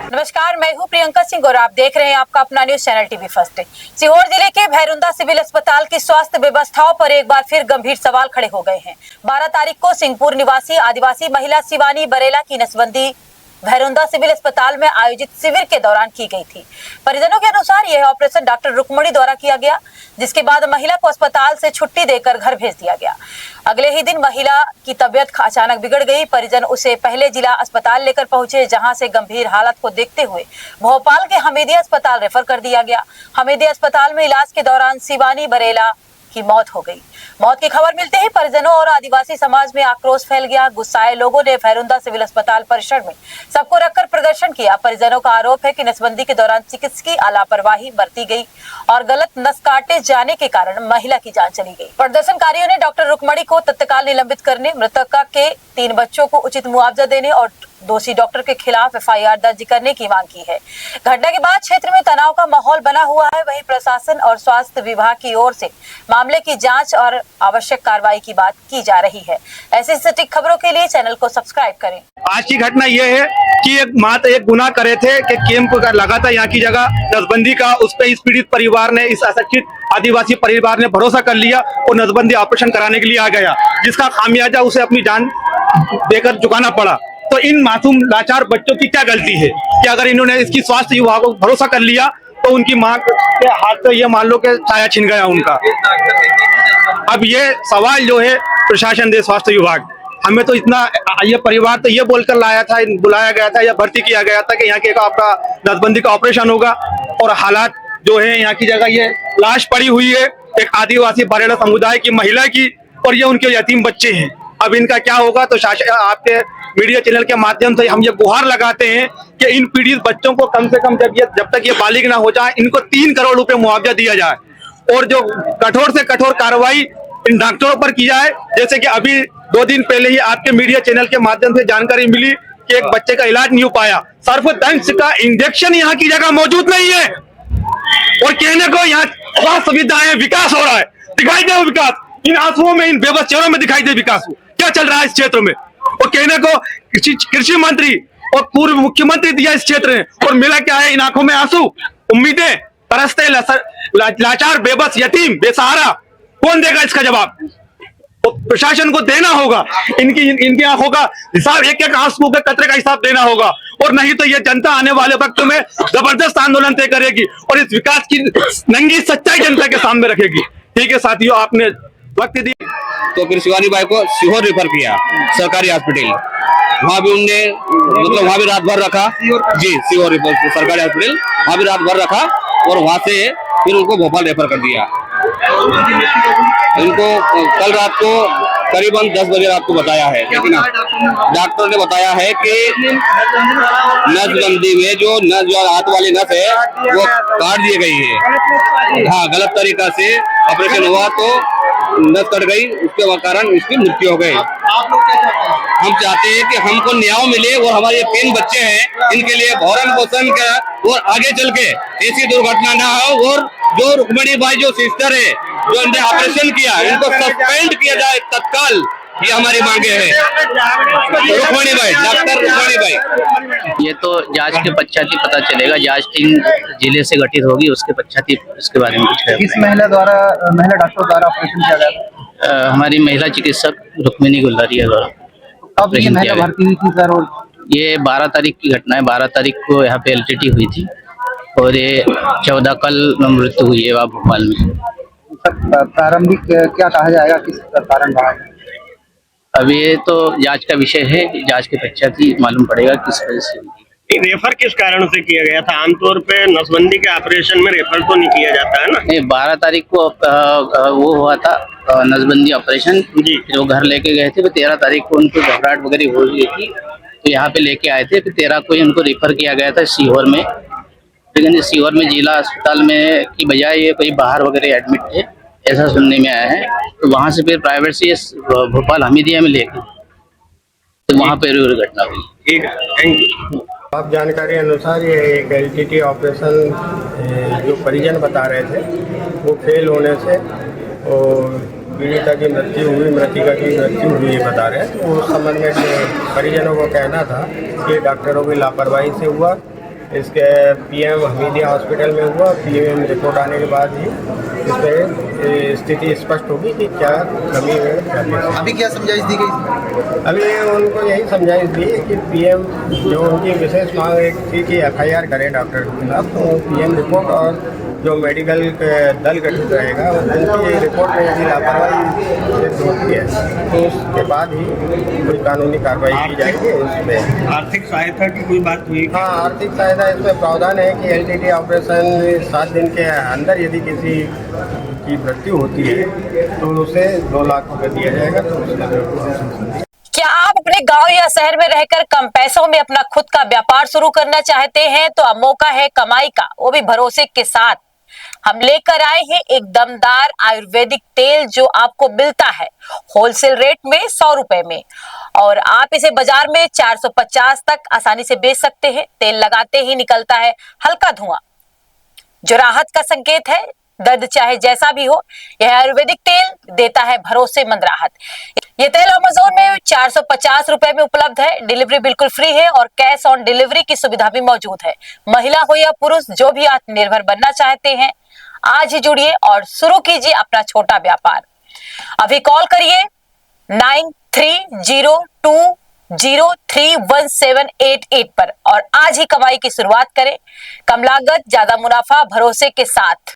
नमस्कार, मैं हूं प्रियंका सिंह और आप देख रहे हैं आपका अपना news channel TV first. Sehore जिले के भैरुंदा सिविल अस्पताल की स्वास्थ्य व्यवस्थाओं पर एक बार फिर गंभीर सवाल खड़े हो गए हैं। 12 तारीख को सिंहपुर निवासी आदिवासी महिला शिवानी बरेला की नसबंदी भैरुंदा सिविल अस्पताल में आयोजित शिविर के दौरान की गई थी। परिजनों के अनुसार यह ऑपरेशन डॉक्टर रुक्मणी द्वारा किया गया, जिसके बाद महिला को अस्पताल से छुट्टी देकर घर भेज दिया गया। अगले ही दिन महिला की तबीयत अचानक बिगड़ गई। परिजन उसे पहले जिला अस्पताल लेकर पहुंचे, जहां से गंभीर हालत को देखते हुए भोपाल के हमीदिया अस्पताल रेफर कर दिया गया। हमीदिया अस्पताल में इलाज के दौरान शिवानी बरेला की मौत हो गई। मौत की खबर मिलते ही परिजनों और आदिवासी समाज में आक्रोश फैल गया। गुस्साए लोगों ने भैरुंदा सिविल अस्पताल परिसर में सबको रखकर प्रदर्शन किया। परिजनों का आरोप है कि नसबंदी के दौरान चिकित्सकीय लापरवाही बरती गई और गलत नस काटे जाने के कारण महिला की जान चली गई। प्रदर्शनकारियों ने डॉक्टर रुक्मणी को तत्काल निलंबित करने, मृतका के 3 बच्चों को उचित मुआवजा देने और दोषी डॉक्टर के खिलाफ FIR दर्ज करने की मांग की है। घटना के बाद क्षेत्र में तनाव का माहौल बना हुआ है। वहीं प्रशासन और स्वास्थ्य विभाग की ओर से मामले की जांच और आवश्यक कार्रवाई की बात की जा रही है। ऐसी सटीक खबरों के लिए चैनल को सब्सक्राइब करें। आज की घटना यह है कि एक गुनाह करे थे कि कैंप लगा था यहाँ की जगह नसबंदी का। उस पर इस पीड़ित परिवार ने, इस अशिक्षित आदिवासी परिवार ने भरोसा कर लिया और नसबंदी ऑपरेशन कराने के लिए आ गया, जिसका खामियाजा उसे अपनी जान देकर चुकाना पड़ा। तो इन मासूम लाचार बच्चों की क्या गलती है कि अगर इन्होंने इसकी स्वास्थ्य विभाग को भरोसा कर लिया तो उनकी मां के हाथ से ये मान लो कि छाया छिन गया उनका। अब ये सवाल जो है प्रशासन दे, स्वास्थ्य विभाग। हमें तो इतना, ये परिवार तो ये बोलकर लाया था, बुलाया गया था या भर्ती किया गया था कि यहाँ के आपका नसबंदी का ऑपरेशन होगा, और हालात जो है यहाँ की जगह ये लाश पड़ी हुई है एक आदिवासी बरेला समुदाय की महिला की, और ये उनके यतीम बच्चे हैं। अब इनका क्या होगा? तो आपके मीडिया चैनल के माध्यम से हम ये गुहार लगाते हैं कि इन पीड़ित बच्चों को कम से कम जब तक ये बालिग ना हो जाए, इनको 3 करोड़ रुपए मुआवजा दिया जाए, और जो कठोर से कठोर कार्रवाई इन डॉक्टरों पर की जाए। जैसे कि अभी 2 दिन पहले ही आपके मीडिया चैनल के माध्यम से जानकारी मिली कि एक बच्चे का इलाज नहीं हो पाया। सर्फदंश का इंजेक्शन यहाँ की जगह मौजूद नहीं है, और कहने को यहाँ स्वास्थ्य सुविधाएं विकास हो रहा है। दिखाई दे विकास, इन आंसुओं में, इन बेबस चेहरों में दिखाई दे विकास क्या चल रहा है इस क्षेत्र में। और कहने को कृषि मंत्री और पूर्व मुख्यमंत्री दिया इस क्षेत्र में, और मिला क्या है? इन आंखों में आंसू, उम्मीदें, तरसते लाचार, बेबस, यतीम, बेसहारा। कौन देगा इसका जवाब? तो प्रशासन को देना होगा। इनकी आंखों का हिसाब, एक आंसू के कतरे का हिसाब देना होगा, और नहीं तो ये जनता आने वाले वक्त में जबरदस्त आंदोलन तय करेगी और इस विकास की नंगी सच्चाई जनता के सामने रखेगी। ठीक है साथियों, आपने वक्त दी तो फिर शिवानी बाई को सीहोर रेफर किया सरकारी हॉस्पिटल। वहाँ भी उनने मतलब वहाँ भी रात भर रखा जी, सीहोर रेफर सरकारी हॉस्पिटल, वहाँ भी रात भर रखा, और वहाँ से फिर उनको भोपाल रेफर कर दिया। इनको कल रात को करीबन 10 बजे रात को बताया है, लेकिन डॉक्टर ने बताया है कि नसबंदी में जो हाथ वाली नस है वो काट दी गई है। हाँ, गलत तरीका से ऑपरेशन हुआ तो नस कट गई, उसके कारण इसकी मृत्यु हो गई। हम चाहते हैं कि हमको न्याय मिले, और हमारे 3 बच्चे हैं, इनके लिए भरण पोषण का, और आगे चल के ऐसी दुर्घटना ना हो। और जो रुक्मणी बाई जो सिस्टर है, जो इन्होंने ऑपरेशन किया, इनको सस्पेंड किया जाए तत्काल, ये हमारी मांगे हैं। रुक्मणी बाई, डॉक्टर रुक्मणी बाई। ये तो जांच के पश्चात ही पता चलेगा। जांच टीम जिले से गठित होगी, उसके पश्चात ही इसके बारे में कुछ है। किस महिला डॉक्टर द्वारा ऑपरेशन किया गया? हमारी महिला चिकित्सक रुक्मिणी गुल्लारिया द्वारा ऑपरेशन किया गया। भर्ती हुई थी सर, और ये 12 तारीख की घटना है। 12 तारीख को यहाँ पे LTT हुई थी, और ये 14 कल मृत्यु हुई है वहाँ भोपाल में। प्रारंभिक क्या कहा जाएगा, किस कारण रहा है? अब ये तो जांच का विषय है, जांच के पश्चात ही मालूम पड़ेगा किस वजह से हुई। रेफर किस कारण से किया गया था? आमतौर पे नसबंदी के ऑपरेशन में रेफर तो नहीं किया जाता है ना? नहीं, 12 तारीख को वो हुआ था नसबंदी ऑपरेशन जी, जो घर लेके गए थे। 13 तारीख को उनको घबराहट वगैरह हो गई थी, तो यहाँ पे लेके आए थे। फिर 13 को ही उनको रेफर किया गया था सीहोर में, लेकिन सीहोर में जिला अस्पताल में की बजाय ये कोई बाहर वगैरह एडमिट थे, ऐसा सुनने में आया है। तो वहाँ से फिर प्राइवेट से भोपाल हमीदिया में लेके, तो वहाँ पे दुर्घटना हुई। ठीक है, थैंक यू। आप जानकारी अनुसार ये एक LTT ऑपरेशन जो परिजन बता रहे थे वो फेल होने से, और पीड़िता की मृत्यु हुई, मृतिका की मृत्यु हुई ये बता रहे हैं। तो उस संबंध में परिजनों को कहना था कि डॉक्टरों की लापरवाही से हुआ। इसके पीएम हमीदिया हॉस्पिटल में हुआ। पीएम रिपोर्ट आने के बाद ही इस पर स्थिति स्पष्ट होगी कि क्या कमी है क्या नहीं। अभी क्या समझाइश दी गई? अभी उनको यही समझाइश दी कि पीएम जो उनकी विशेष मांग एक थी कि एफआईआर करें डॉक्टर के खिलाफ, तो पीएम रिपोर्ट और जो मेडिकल दल गठित रहेगा उनकी रिपोर्ट में यदि लापरवाही सिद्ध होती है तो उसके बाद ही कोई कानूनी कार्रवाई की जाएगी। उसमें आर्थिक सहायता की कोई बात हुई? हाँ, आर्थिक सहायता इसमें प्रावधान है कि एलटीटी ऑपरेशन 7 दिन के अंदर यदि किसी की मृत्यु होती है तो उसे 2 लाख रुपये दिया जाएगा। तो उसमें क्या आप अपने गांव या शहर में रहकर कम पैसों में अपना खुद का व्यापार शुरू करना चाहते हैं तो अब मौका है कमाई का, वो भी भरोसे के साथ। हम लेकर आए हैं एक दमदार आयुर्वेदिक तेल जो आपको मिलता है होलसेल रेट में 100 रुपए में, और आप इसे बाजार में 450 तक आसानी से बेच सकते हैं। तेल लगाते ही निकलता है हल्का धुआं जो राहत का संकेत है। दर्द चाहे जैसा भी हो, यह आयुर्वेदिक तेल देता है भरोसेमंद राहत। ये तेल अमेज़न में 450 रुपए में उपलब्ध है। डिलीवरी बिल्कुल फ्री है और कैश ऑन डिलीवरी की सुविधा भी मौजूद है। महिला हो या पुरुष, जो भी आत्मनिर्भर बनना चाहते हैं, आज ही जुड़िए और शुरू कीजिए अपना छोटा व्यापार। अभी कॉल करिए 9302031788 पर और आज ही कमाई की शुरुआत करें। कम लागत, ज्यादा मुनाफा, भरोसे के साथ।